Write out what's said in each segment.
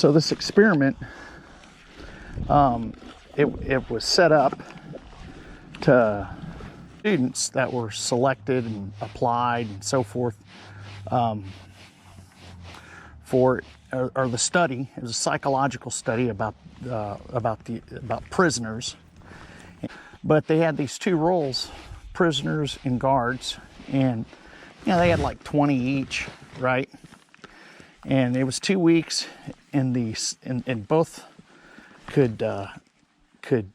So this experiment, it was set up to students that were selected and applied and so forth for the study. It was a psychological study about prisoners, but they had these two roles, prisoners and guards, and they had like 20 each, right? And it was 2 weeks, and both could quit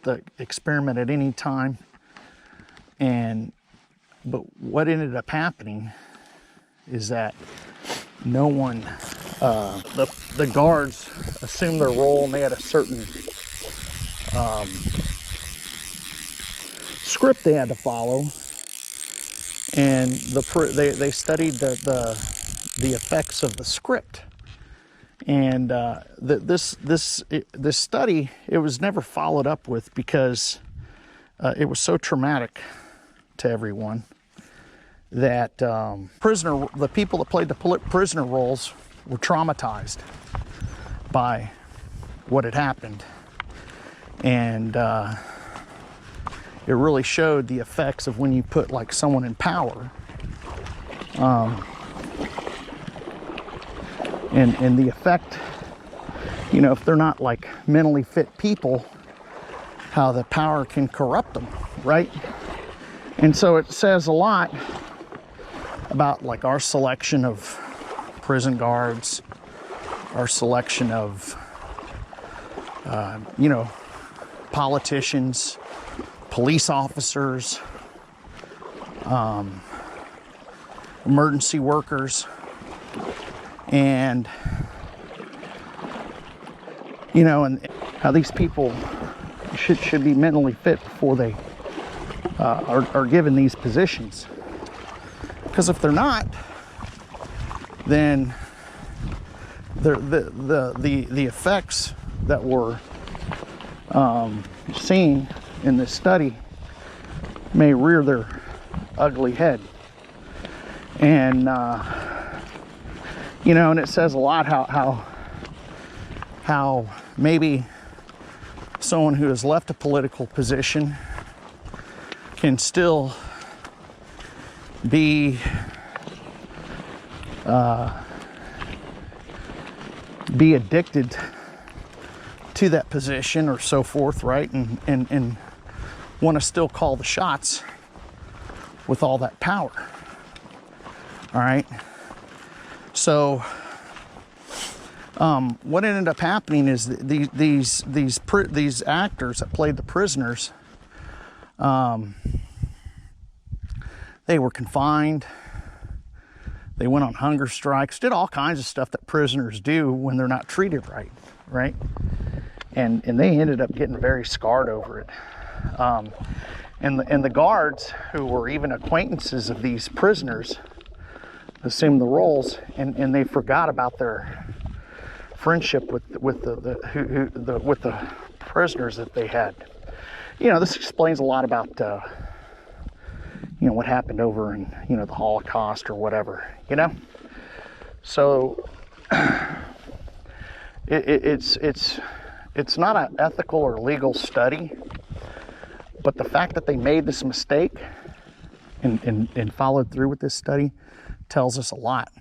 the experiment at any time. But what ended up happening is that no one, the guards assumed their role, and they had a certain script they had to follow, and they studied the effects of the script. And this study, it was never followed up with because it was so traumatic to everyone that the people that played the prisoner roles were traumatized by what had happened. And it really showed the effects of when you put like someone in power. And the effect, if they're not like mentally fit people, how the power can corrupt them, right? And so it says a lot about like our selection of prison guards, our selection of, politicians, police officers, emergency workers, and and how these people should be mentally fit before they are given these positions. Because if they're not, then the effects that were seen in this study may rear their ugly head. And and it says a lot how maybe someone who has left a political position can still be addicted to that position or so forth, right? And want to still call the shots with all that power. All right. So what ended up happening is these actors that played the prisoners, they were confined. They went on hunger strikes, did all kinds of stuff that prisoners do when they're not treated right? And they ended up getting very scarred over it. And the guards, who were even acquaintances of these prisoners, assumed the roles, and they forgot about their friendship with the prisoners that they had. This explains a lot about what happened over in the Holocaust or whatever. So it's not an ethical or legal study, but the fact that they made this mistake and followed through with this study tells us a lot.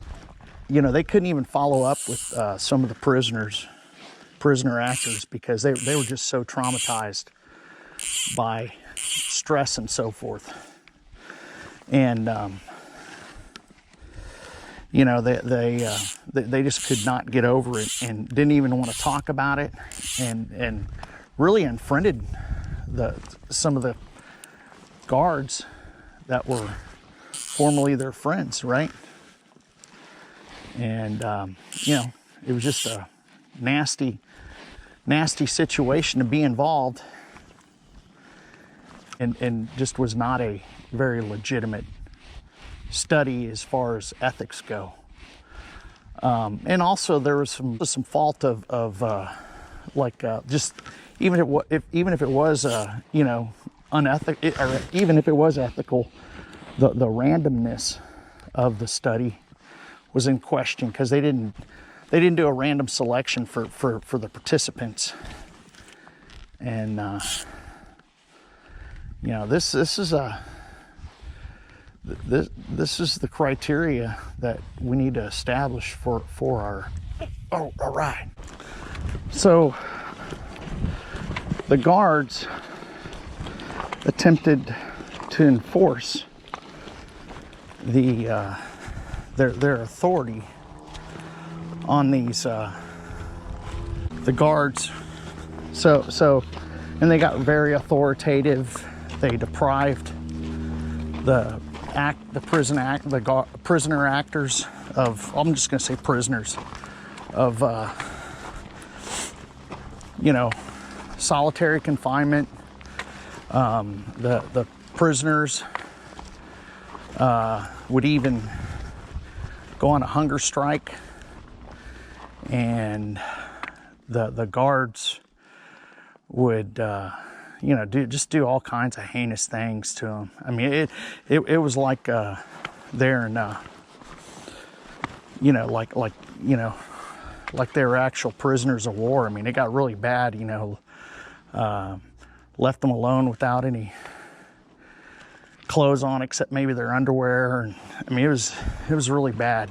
They couldn't even follow up with some of the prisoner actors because they were just so traumatized by stress and so forth. And they just could not get over it and didn't even want to talk about it, and really unfriended some of the guards that were formerly their friends, right? And it was just a nasty situation to be involved, and just was not a very legitimate study as far as ethics go. And also there was some fault of just even if it was unethical, or even if it was ethical, the randomness of the study was in question, because they didn't they didn't do a random selection for the participants. And you know, this is the criteria that we need to establish for our. Oh, all right. So the guards attempted to enforce their authority on these the guards. So and they got very authoritative. They deprived the prisoner actors of, I'm just going to say prisoners, of you know, solitary confinement. The prisoners would even go on a hunger strike, and the guards would you know, do all kinds of heinous things to them. I mean, it was like they're in you know, like you know, like they were actual prisoners of war. I mean, it got really bad. You know, left them alone without any clothes on except maybe their underwear, and I mean, it was really bad.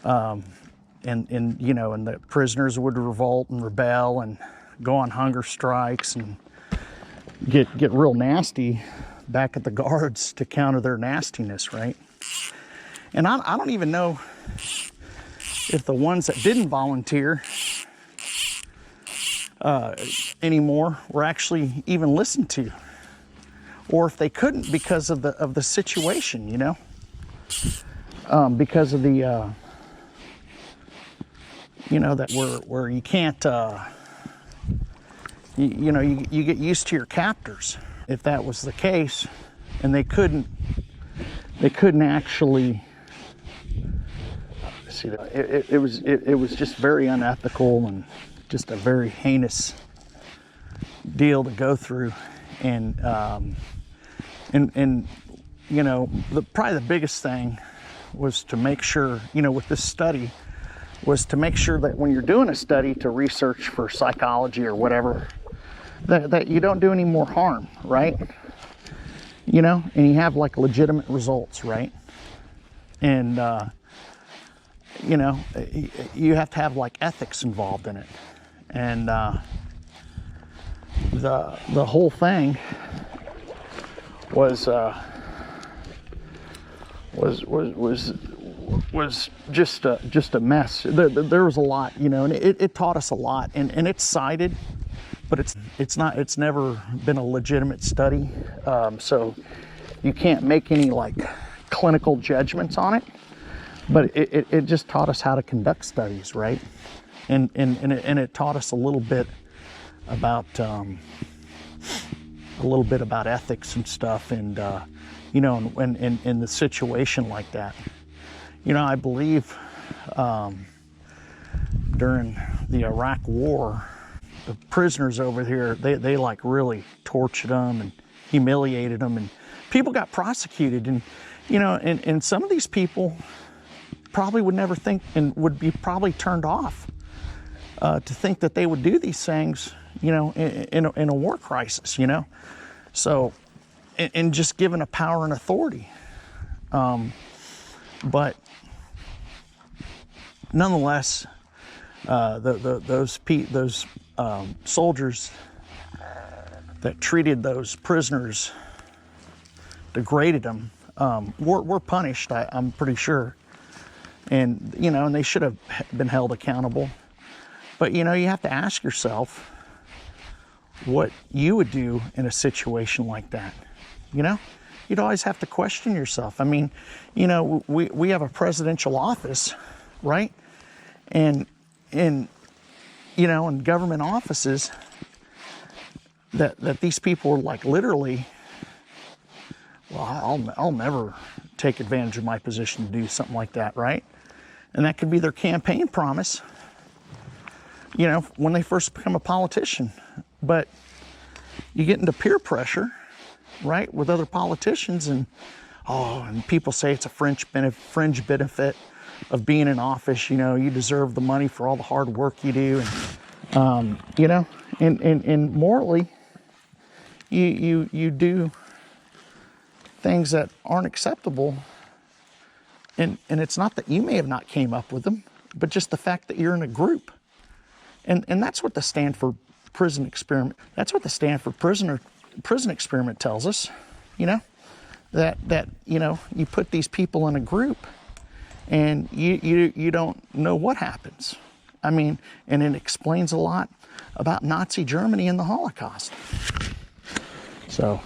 And you know, and the prisoners would revolt and rebel and go on hunger strikes and get real nasty back at the guards to counter their nastiness, right? And I don't even know if the ones that didn't volunteer anymore were actually even listened to, or if they couldn't because of the situation, you know, because of the you know, that where you can't you know, you get used to your captors. If that was the case, and they couldn't actually see that it was just very unethical and just a very heinous deal to go through. And you know, probably the biggest thing was to make sure, you know, with this study, was to make sure that when you're doing a study to research for psychology or whatever, that you don't do any more harm, right? You know, and you have like legitimate results, right? And you know, you have to have like ethics involved in it. And the whole thing was just a mess. There was a lot, you know, and it taught us a lot, and it's cited, but it's never been a legitimate study, so you can't make any like clinical judgments on it. But it just taught us how to conduct studies, right? And it taught us a little bit about ethics and stuff, and you know, and in the situation like that. You know, I believe during the Iraq War, the prisoners over here, they like really tortured them and humiliated them, and people got prosecuted. And you know, and some of these people probably would never think, and would be probably turned off to think that they would do these things, you know, in a war crisis, you know. So, and just given a power and authority. But nonetheless, those soldiers that treated those prisoners, degraded them, were punished, I'm pretty sure. And, you know, and they should have been held accountable. But, you know, you have to ask yourself what you would do in a situation like that. You know, you'd always have to question yourself. I mean, you know, we have a presidential office, right? And in, you know, in government offices, that these people are like literally, well, I'll never take advantage of my position to do something like that, right? And that could be their campaign promise, you know, when they first become a politician. But you get into peer pressure, right, with other politicians, and and people say it's a fringe benefit. of being in office. You know, you deserve the money for all the hard work you do, and you know, and morally, you do things that aren't acceptable, and it's not that you may have not came up with them, but just the fact that you're in a group, and that's what the Stanford Prison Experiment. That's what the Stanford Prison Experiment tells us. You know, that you know, you put these people in a group, and you don't know what happens. I mean, and it explains a lot about Nazi Germany and the Holocaust. So.